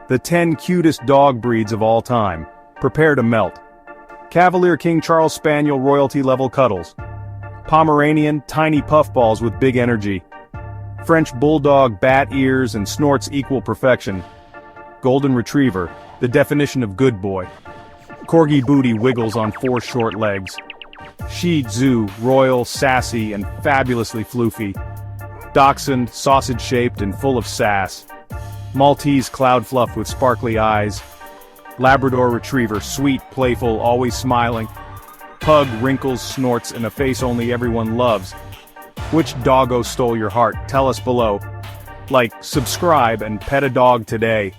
The 10 cutest dog breeds of all time. Prepare to melt. Cavalier King Charles Spaniel royalty level cuddles. Pomeranian tiny puffballs with big energy. French Bulldog bat ears and snorts equal perfection. Golden Retriever, the definition of good boy. Corgi booty wiggles on 4 short legs. Shih Tzu, royal, sassy, and fabulously floofy. Dachshund, sausage-shaped and full of sass. Maltese cloud fluff with sparkly eyes. Labrador Retriever, sweet, playful, always smiling. Pug, wrinkles, snorts, and a face only everyone loves. Which doggo stole your heart? Tell us below. Like, subscribe, and pet a dog today.